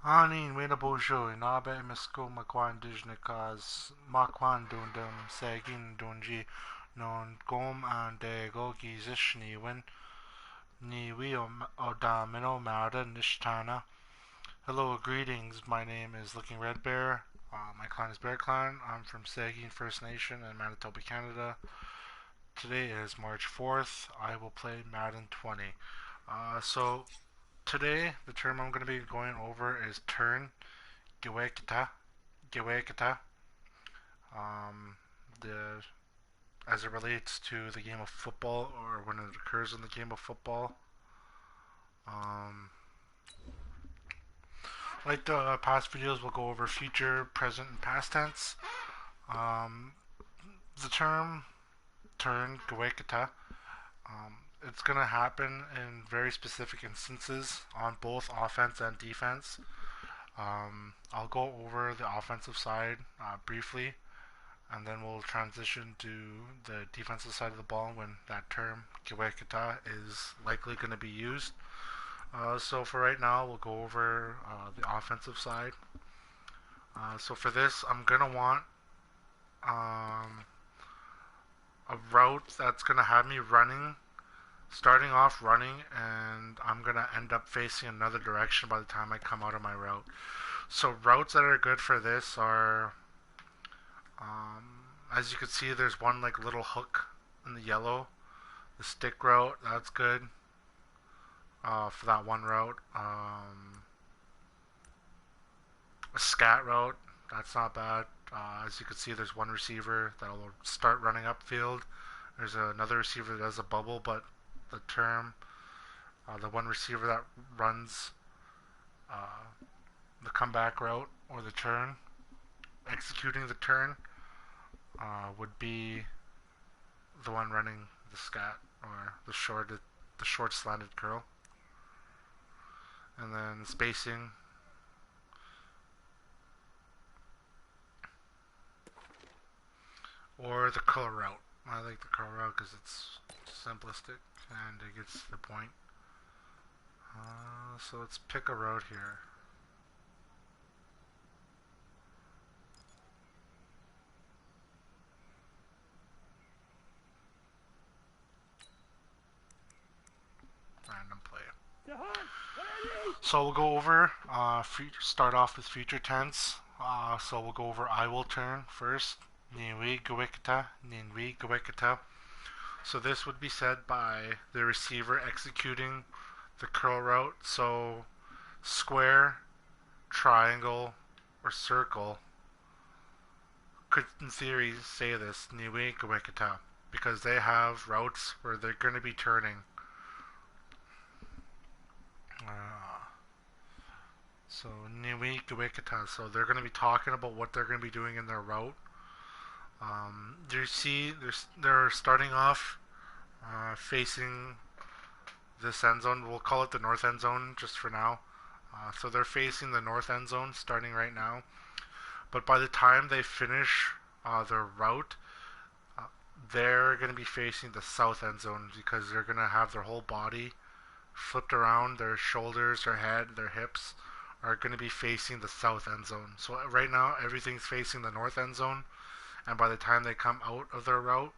Anishinaabe misko makwan dijnikas makwan dundum sagin dunji non gom and de gogi zishni win ni odamino Madden Niishtana. Hello, greetings. My name is Looking Red Bear. My clan is Bear Clan. I'm from Sagin First Nation in Manitoba, Canada. Today is March 4th. I will play Madden 20. So today, the term I'm going to be going over is turn, gewekita, gewekita. Um, the as it relates to the game of football or when it occurs in the game of football. Um, like the past videos, we'll go over future, present, and past tense. Um, the term turn, gewekita, it's going to happen in very specific instances on both offense and defense. I'll go over the offensive side briefly, and then we'll transition to the defensive side of the ball when that term, gewekita, is likely going to be used. So for right now, we'll go over the offensive side. So for this, I'm going to want a route that's going to have me starting off running, and I'm going to end up facing another direction by the time I come out of my route. So routes that are good for this are, as you can see, there's one like little hook in the yellow. The stick route, that's good for that one route. A scat route, that's not bad. As you can see, there's one receiver that will start running upfield. There's another receiver that does a bubble, but the term, the one receiver that runs the comeback route or the turn, executing the turn, would be the one running the scat or the short slanted curl. And then spacing, or the curl route. I like the curl route because it's simplistic and it gets to the point. So let's pick a route here. Random play. So we'll go over, start off with future tense. So we'll go over I will turn first. Ninwi gewekita, ninwi gewekita. So this would be said by the receiver executing the curl route. So square, triangle, or circle could in theory say this, niwi gewekita, because they have routes where they're going to be turning. So niwi gewekita, so they're going to be talking about what they're going to be doing in their route. You see, they're starting off facing this end zone. We'll call it the north end zone just for now. So they're facing the north end zone starting right now. But by the time they finish their route, they're going to be facing the south end zone because they're going to have their whole body flipped around. Their shoulders, their head, their hips are going to be facing the south end zone. So right now, everything's facing the north end zone. And by the time they come out of their route,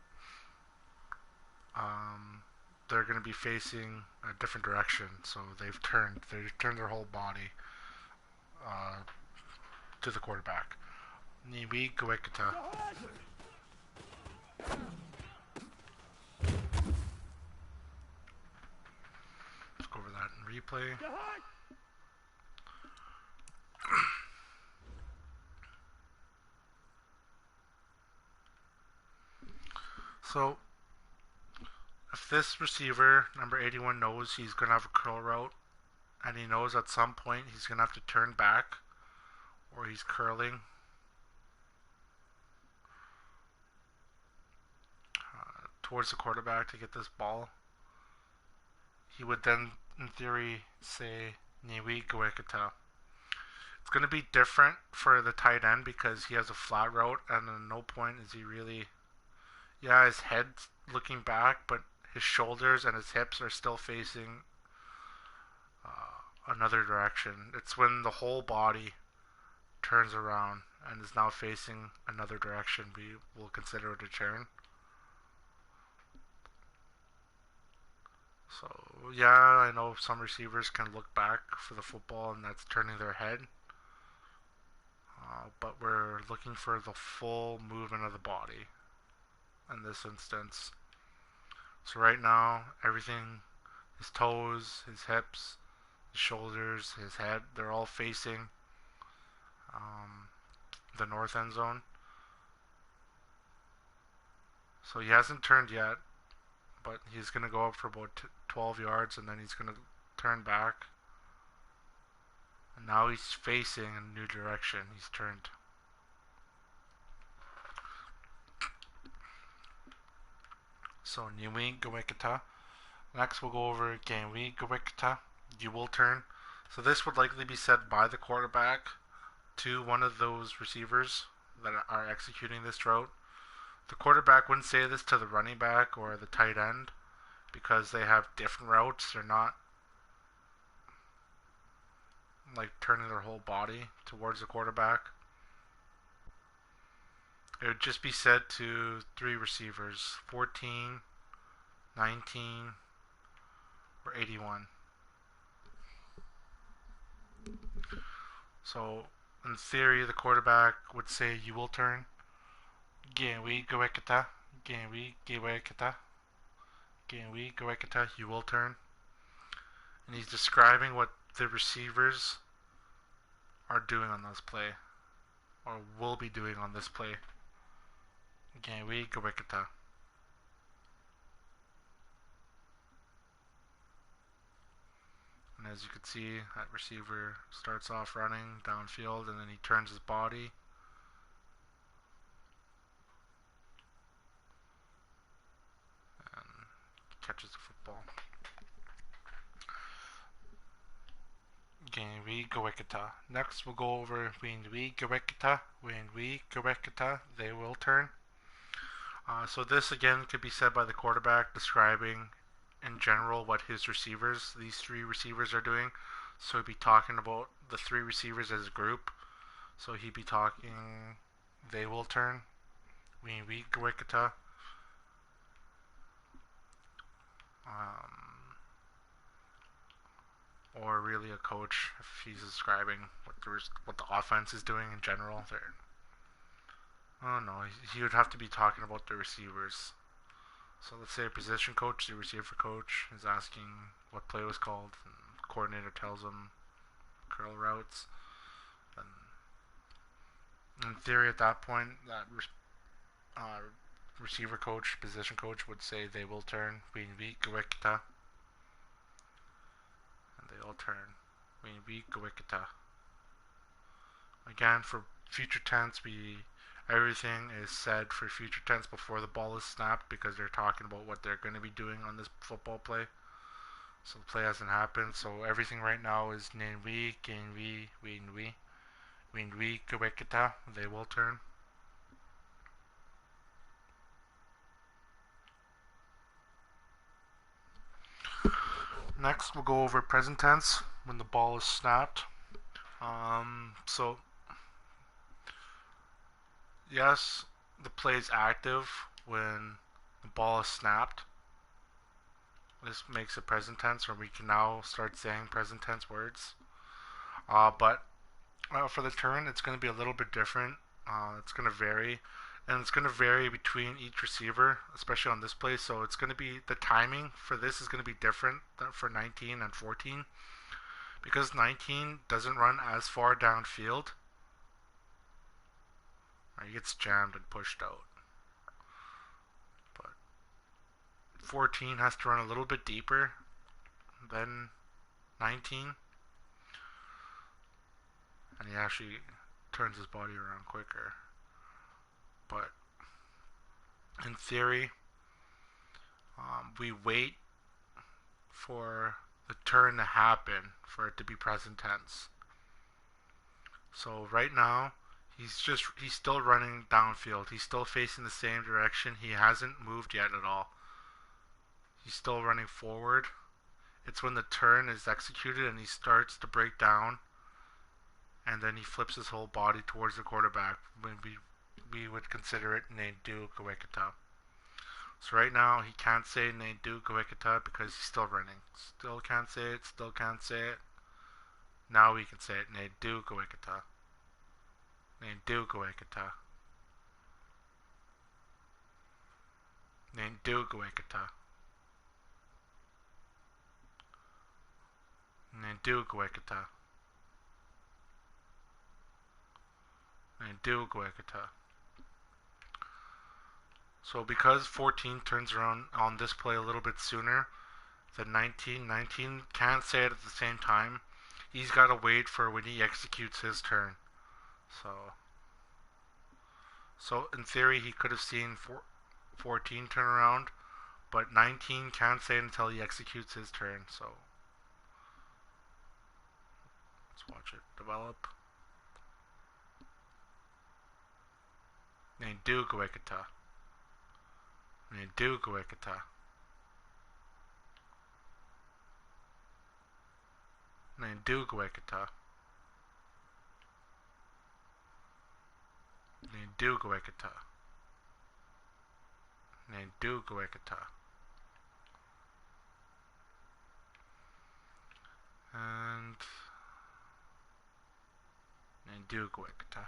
they're going to be facing a different direction. So they've turned their whole body to the quarterback. Niwi gewekita. Let's go over that in replay. So if this receiver, number 81, knows he's going to have a curl route, and he knows at some point he's going to have to turn back, or he's curling, towards the quarterback to get this ball, he would then, in theory, say, niwi gewekita. It's going to be different for the tight end because he has a flat route, and at no point is he really, his head's looking back, but his shoulders and his hips are still facing another direction. It's when the whole body turns around and is now facing another direction. We will consider it a turn. So yeah, I know some receivers can look back for the football and that's turning their head. But we're looking for the full movement of the body in this instance. So right now, everything, his toes, his hips, his shoulders, his head, they're all facing the north end zone. So he hasn't turned yet, but he's going to go up for about 12 yards and then he's going to turn back. And now he's facing a new direction. He's turned. So Niwi Gawikata. Next we'll go over Ganwi Gawikata. You will turn. So this would likely be said by the quarterback to one of those receivers that are executing this route. The quarterback wouldn't say this to the running back or the tight end because they have different routes. They're not like turning their whole body towards the quarterback. It would just be said to three receivers, 14, 19, or 81. So, in theory, the quarterback would say, you will turn. Ganwi Gawekata. Ganwi Gawekata. Ganwi Gawekata. You will turn. And he's describing what the receivers are doing on this play. Or will be doing on this play. Ganwi Gawekata. And as you can see, that receiver starts off running downfield and then he turns his body. And catches the football. Ganwi Gawekata. Next we'll go over Winwi Gawekata. Winwi Gawekata. They will turn. So this again could be said by the quarterback describing in general what his receivers, these three receivers, are doing. So he'd be talking about the three receivers as a group. So he'd be talking, they will turn. Winwi Gawekata. Or really a coach if he's describing what the offense is doing in general. Oh no, he would have to be talking about the receivers. So let's say a position coach, the receiver coach, is asking what play was called, and the coordinator tells him curl routes. And in theory, at that point, that receiver coach, position coach would say they will turn. Winwi Gawekata. And they all turn. Winwi Gawekata. Again, for future tense, everything is said for future tense before the ball is snapped because they're talking about what they're going to be doing on this football play. So the play hasn't happened. So everything right now is Ninwi, Gainwi, Winwi. Winwi Gawekata. They will turn. Next, we'll go over present tense when the ball is snapped. So yes, the play is active when the ball is snapped. This makes it present tense, where we can now start saying present tense words. But for the turn, it's going to be a little bit different. It's going to vary, and it's going to vary between each receiver, especially on this play. So it's going to be the timing for this is going to be different than for 19 and 14, because 19 doesn't run as far downfield. He gets jammed and pushed out. But 14 has to run a little bit deeper than 19. And he actually turns his body around quicker. But in theory, we wait for the turn to happen for it to be present tense. So right now, he's still running downfield. He's still facing the same direction. He hasn't moved yet at all. He's still running forward. It's when the turn is executed and he starts to break down, and then he flips his whole body towards the quarterback. When we would consider it Neidu Kawekata. So right now he can't say Neidu Kawekata because he's still running. Still can't say it. Still can't say it. Now we can say it. Neidu Kawekata. Neidu Kawekata. Neidu Kawekata. Neidu Kawekata. Neidu Kawekata. So because 14 turns around on this play a little bit sooner than 19, 19 can't say it at the same time. He's got to wait for when he executes his turn. So in theory he could have seen 14 turn around, but 19 can't say it until he executes his turn. So let's watch it develop. Neidu Kawekata. Neidu Kawekata. Neidu Kawekata. Neidu Kawekata. Neidu Kawekata. And Neidu Kawekata.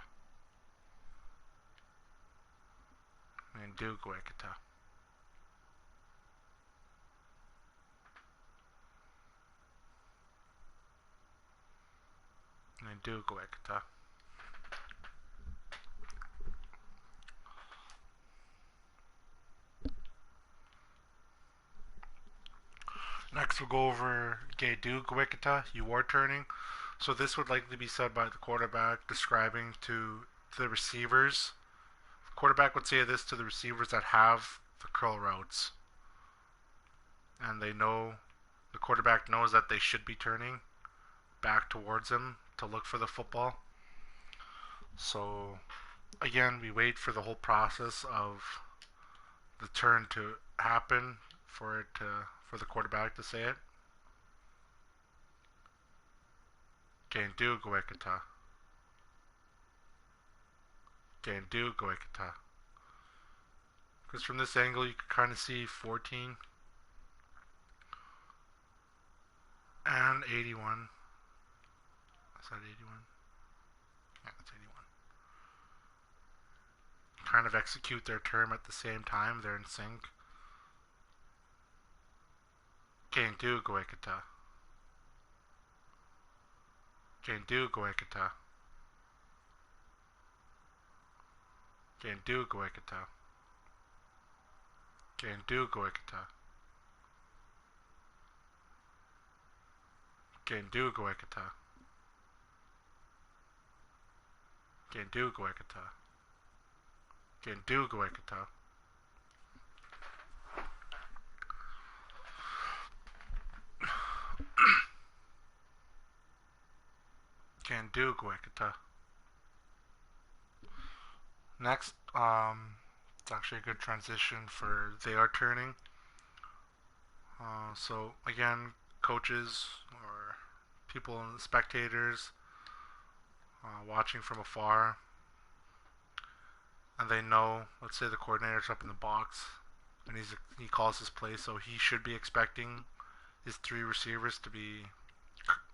Neidu Kawekata. Neidu Kawekata. Next we'll go over Geidu Kawekata. You are turning. So this would likely be said by the quarterback describing to the receivers. The quarterback would say this to the receivers that have the curl routes. And they know, the quarterback knows that they should be turning back towards him to look for the football. So again, we wait for the whole process of the turn to happen for the quarterback to say it. Geidu Kawekata. Geidu Kawekata. Because from this angle you can kind of see 14 and 81. Is that 81? Yeah, that's 81. Kind of execute their term at the same time. They're in sync. Geidu Kawekata. Geidu Kawekata. Geidu Kawekata. Geidu Kawekata. Geidu Kawekata. Geidu Kawekata. Geidu Kawekata. Geidu Kawekata. Next, it's actually a good transition for they are turning. So again, coaches or people, spectators watching from afar, and they know, let's say the coordinator's up in the box and he calls his play, so he should be expecting his three receivers to be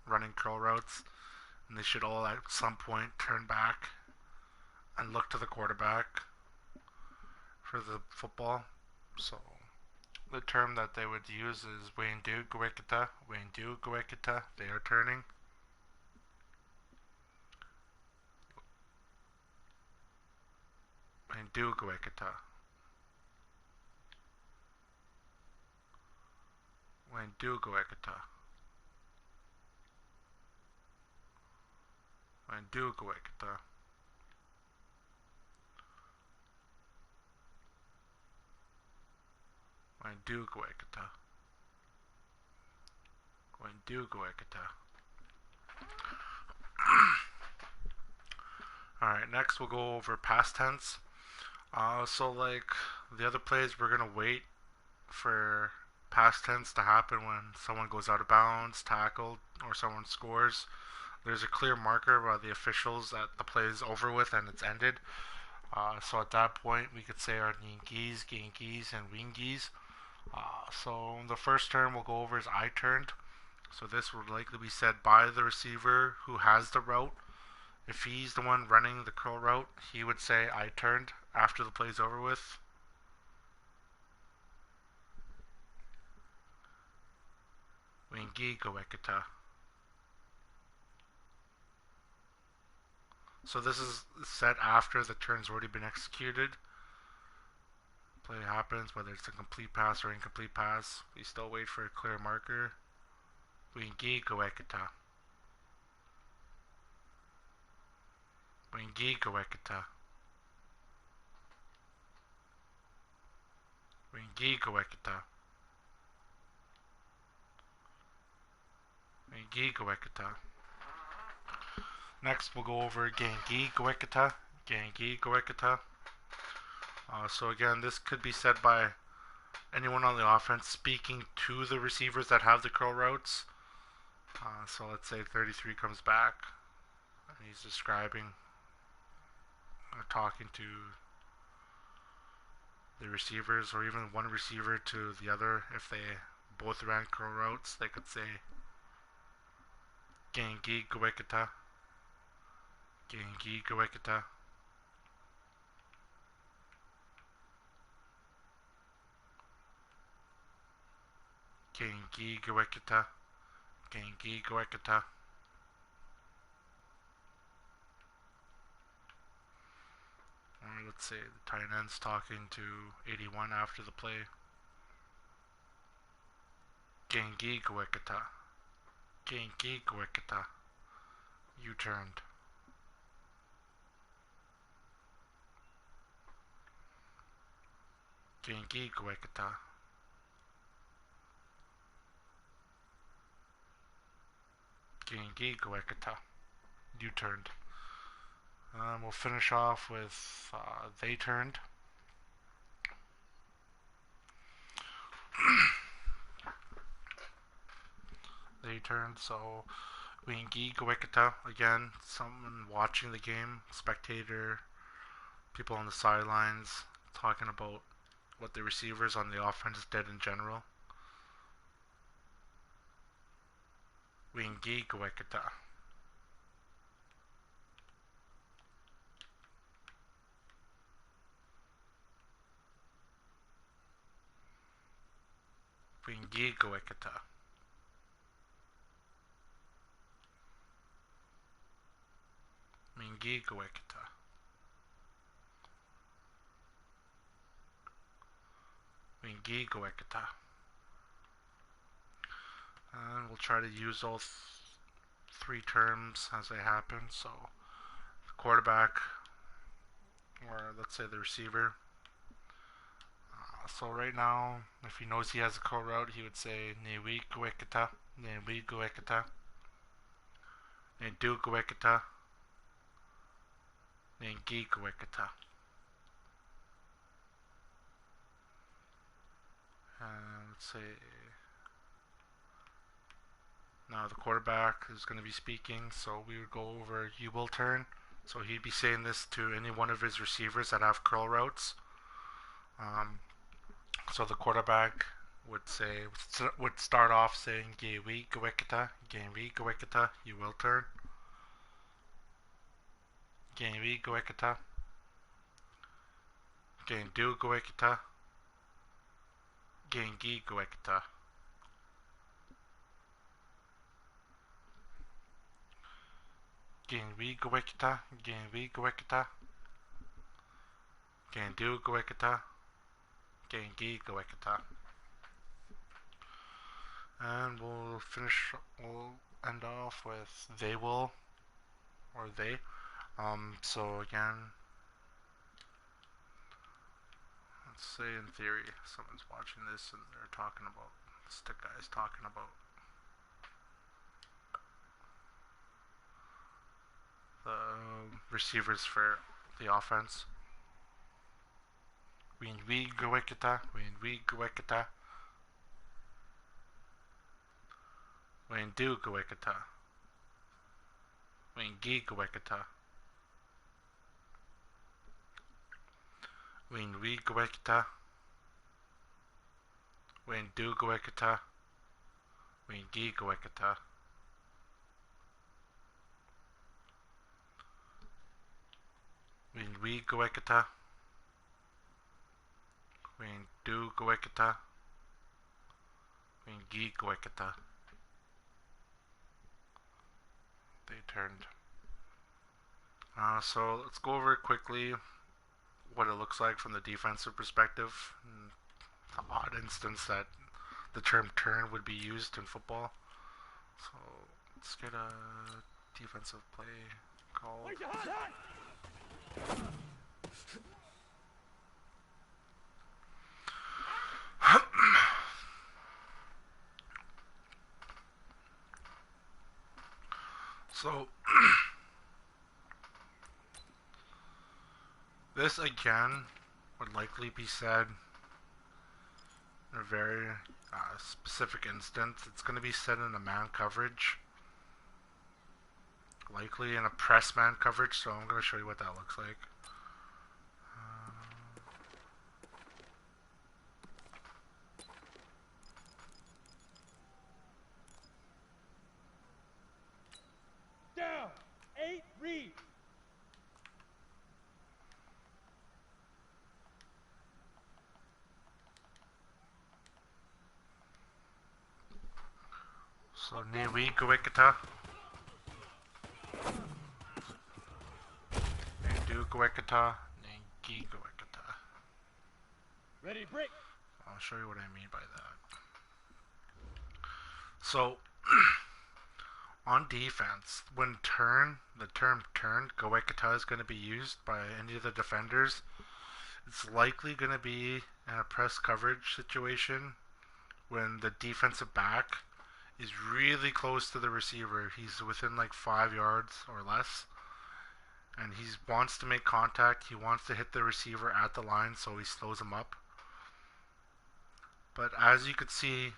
running curl routes, and they should all at some point turn back and look to the quarterback for the football. So the term that they would use is Waindu Kawekata. Waindu Kawekata. They are turning. Waindu Kawekata. Waindu Kawekata. Waindu Kawekata. Waindu Kawekata. Waindu Kawekata. Alright, next we'll go over past tense. So like the other plays, we're gonna wait for pass tends to happen when someone goes out of bounds, tackled, or someone scores. There's a clear marker by the officials that the play is over with and it's ended. So at that point, we could say our Ningies, Gengies, and Wingies. So the first term we'll go over is I turned. So this would likely be said by the receiver who has the route. If he's the one running the curl route, he would say I turned after the play's over with. Wingi Goekita. So this is said after the turn's already been executed. Play happens, whether it's a complete pass or incomplete pass. We still wait for a clear marker. Wingi Goekita. Wingi Goekita. Wingi Goekita. Wingi Goekita. Next, we'll go over Gengi Goekita. Gengi Goekita. So again, this could be said by anyone on the offense speaking to the receivers that have the curl routes. So let's say 33 comes back and he's describing, talking to the receivers, or even one receiver to the other. If they both ran curl routes, they could say Gengi Goekita. Gengi Goekita. Gengi Goekita. Gengi Goekita. Or let's say the tight end's talking to 81 after the play. Gengi Goekita. Gengi Goekita. You turned. Gengi Goekita. Gengi Goekita. You turned. We'll finish off with they turned. They turned, so Wingi Goekita, again, someone watching the game, spectator, people on the sidelines, talking about what the receivers on the offense did in general. Wingi Goekita. Wingi Goekita. Wingi Goekita. Wingi Goekita. And we'll try to use all three terms as they happen. So the quarterback, or let's say the receiver. So right now, if he knows he has a curl route, he would say Newi Goekita. Newi Goekita. Nedu Goekita. Nengi Goekita. Let's say now the quarterback is going to be speaking, so we would go over you will turn. So he'd be saying this to any one of his receivers that have curl routes. So the quarterback would start off saying Gewi Goekita, Gewi Goekita, you will turn. Gewi Goekita. Gendu Goekita. Gengi Goekita. Genwi Goekita. Genwi Goekita. Gendu Goekita. Gengi Goekita. And we'll end off with they will, or they. So again, let's say in theory, someone's watching this and they're talking about, this guy's talking about the receivers for the offense. Winwi Goekita. Winwi Goekita. Wen du gwekata. Wen gi gwekata. Wen we gwekata. Wen du gwekata. Wen gi gwekata. Wen we gwekata. Wen du gwekata. Wen gi gwekata. They turned. So let's go over quickly what it looks like from the defensive perspective. The odd instance that the term turn would be used in football. So let's get a defensive play called. So this again would likely be said in a very specific instance. It's going to be said in a man coverage, likely in a press man coverage, so I'm going to show you what that looks like. Down, 8, read. So Niwi Gwekata. Nandu Gwekata. Nangi Gwekata. Ready, break. I'll show you what I mean by that. So on defense, when the term turn, Gwekata is going to be used by any of the defenders. It's likely going to be in a press coverage situation when the defensive back is really close to the receiver. He's within like 5 yards or less, and he wants to make contact. He wants to hit the receiver at the line, so he slows him up. But as you could see,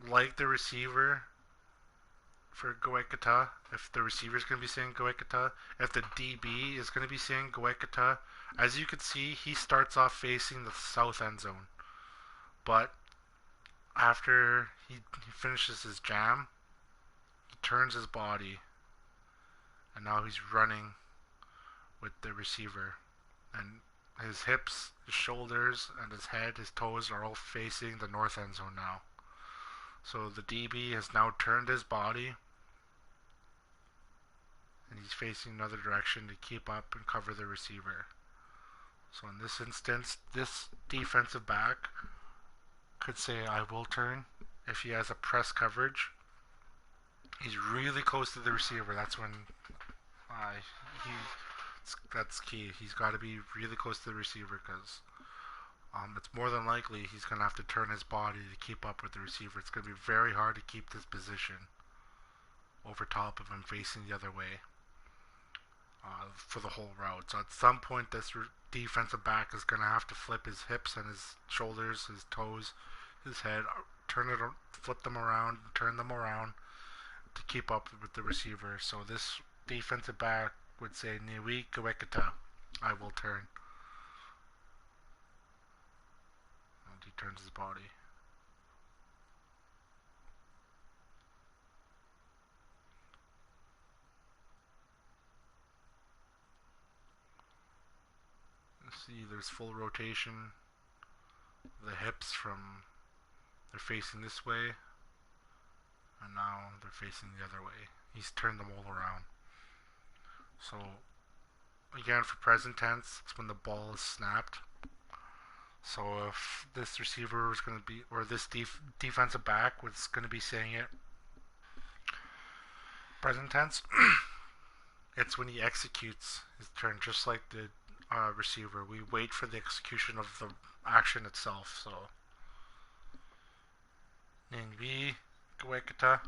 like the receiver for Gwekata, if the receiver is going to be saying Gwekata, if the DB is going to be saying Gwekata, as you could see, he starts off facing the south end zone. But after he finishes his jam, he turns his body, and now he's running with the receiver. And his hips, his shoulders, and his head, his toes are all facing the north end zone now. So the DB has now turned his body, and he's facing another direction to keep up and cover the receiver. So in this instance, this defensive back could say, I will turn. If he has a press coverage, he's really close to the receiver. That's when that's key. He's got to be really close to the receiver, because it's more than likely he's going to have to turn his body to keep up with the receiver. It's going to be very hard to keep this position over top of him facing the other way for the whole route. So at some point, this defensive back is going to have to flip his hips and his shoulders, his toes, his head, flip them around, turn them around to keep up with the receiver. So this defensive back would say, Niwi Gwekata, I will turn. And he turns his body. See, there's full rotation. The hips they're facing this way, and now they're facing the other way. He's turned them all around. So again, for present tense, it's when the ball is snapped. So if this receiver was going to be, or this defensive back was going to be saying it, present tense, it's when he executes his turn, just like the receiver. We wait for the execution of the action itself. So Ninvi Gwekata,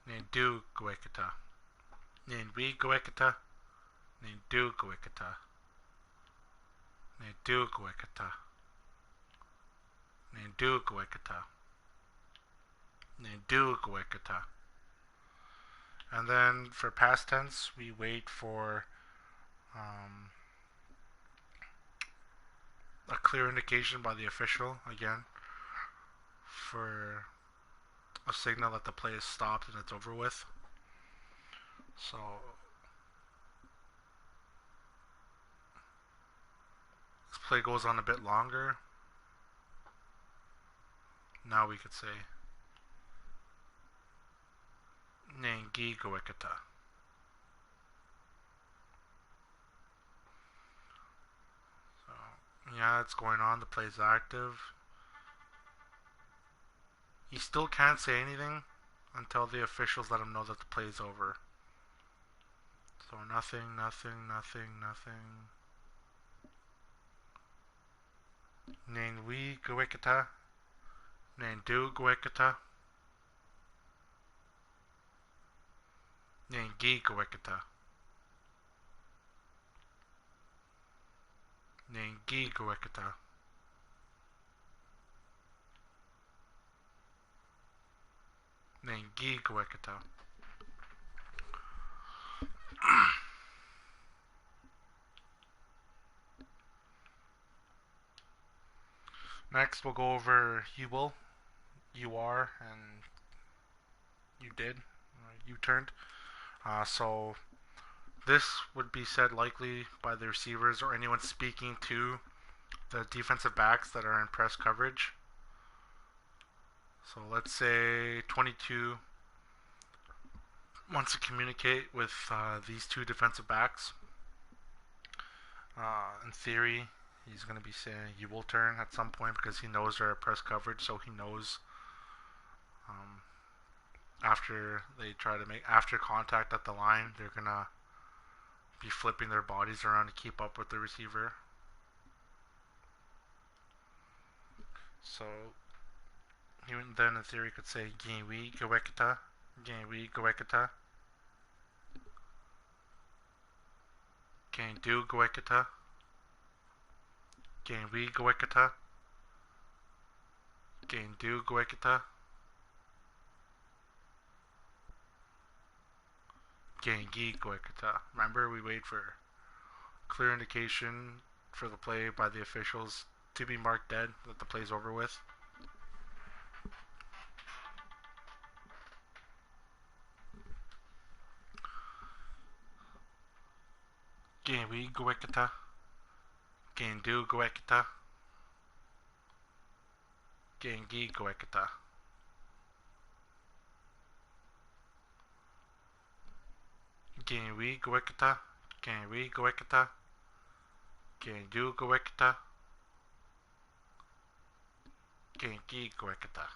Nindu Gwekata, Ninvi Gwekata, Nindu Gwekata, Nindu Gwekata, Nindu Gwekata, do goekata. And then for past tense, we wait for a clear indication by the official, again, for a signal that the play is stopped and it's over with. So this play goes on a bit longer. Now we could say Nengi goekata. So yeah, it's going on, the play's active. He still can't say anything until the officials let him know that the play is over. So nothing, nothing, nothing, nothing. Nenwi goekata. Nendu goekata. Nengi goekata. Nengi goekata. Nengi goekata. Next, we'll go over you will, you are, and you did, you turned. So this would be said likely by the receivers or anyone speaking to the defensive backs that are in press coverage. So let's say 22 wants to communicate with these two defensive backs. In theory, he's going to be saying you will turn at some point because he knows they're at press coverage, so he knows after they try to make after contact at the line, they're going to be flipping their bodies around to keep up with the receiver. So even then, in theory, could say Ginwi goekata, Ginwi goekata, Gindu goekata, Ginwi goekata, Gindu goekata, Gengi goekata. Remember, we wait for clear indication for the play by the officials to be marked dead, that the play's over with. Genwi goekata, Gendu goekata, Gengi goekata. Genwi goekata, Genwi goekata, Gendu goekata, Gengi goekata.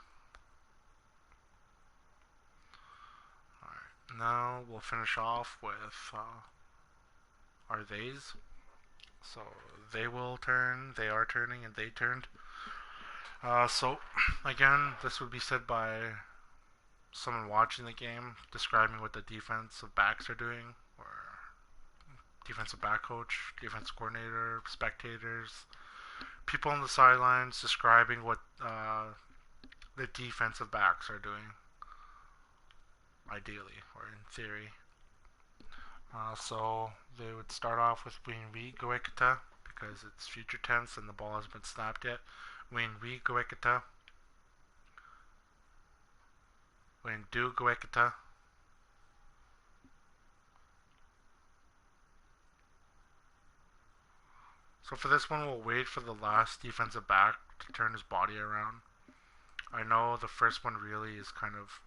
Alright, now we'll finish off with our theys. So they will turn, they are turning, and they turned. So again, this would be said by someone watching the game, describing what the defensive backs are doing, or defensive back coach, defensive coordinator, spectators, people on the sidelines describing what the defensive backs are doing, ideally, or in theory. So they would start off with Winwi goekata, because it's future tense and the ball hasn't been snapped yet. Winwi goekata, Windu goekata, so for this one, we'll wait for the last defensive back to turn his body around. I know the first one really is kind of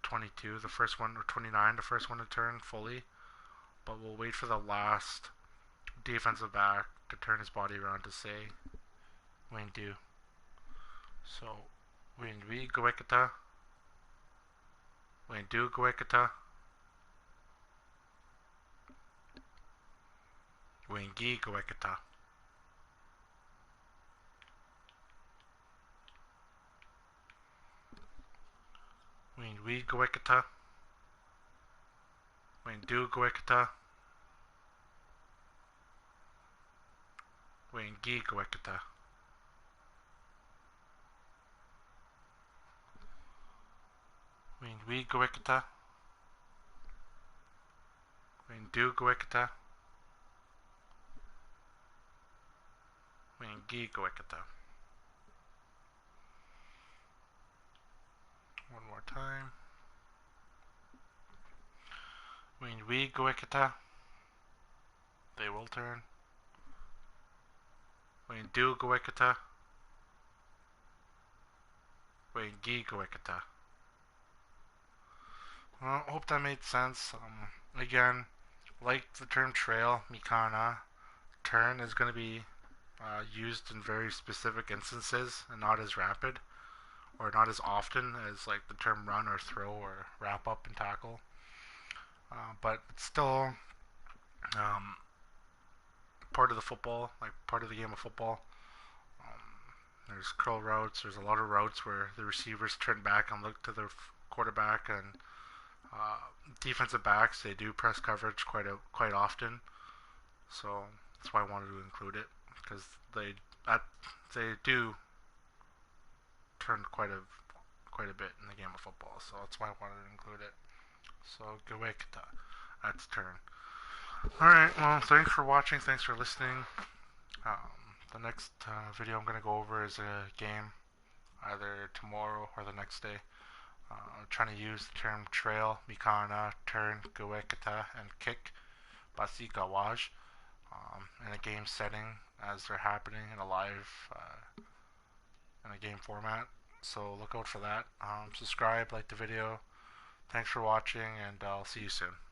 22, the first one, or 29, the first one to turn fully, but we'll wait for the last defensive back to turn his body around to say Windu. So Winwi goekata, Windu goekata, Wingi goekata. Winwi goekata, Windu goekata, Wingi goekata. Win we goekata. Win do goekata. Win gi goekata. One more time. Win we goekata. They will turn. Win do goekata. Win gi goekata. Well, hope that made sense. Again, like the term trail, mikana, turn is going to be used in very specific instances and not as rapid or not as often as like the term run or throw or wrap up and tackle. But it's still um, part of the football, like part of the game of football. There's curl routes. There's a lot of routes where the receivers turn back and look to their quarterback, and defensive backs, they do press coverage quite often. So that's why I wanted to include it, because they do turn quite a bit in the game of football. So that's why I wanted to include it. So goekta, that's turn. All right. Well, thanks for watching. Thanks for listening. The next video I'm gonna go over is a game, either tomorrow or the next day. I'm trying to use the term trail, mikana, turn, goekata, and kick, basi gawaj, in a game setting as they're happening in a live, in a game format. So look out for that. Subscribe, like the video. Thanks for watching, and I'll see you soon.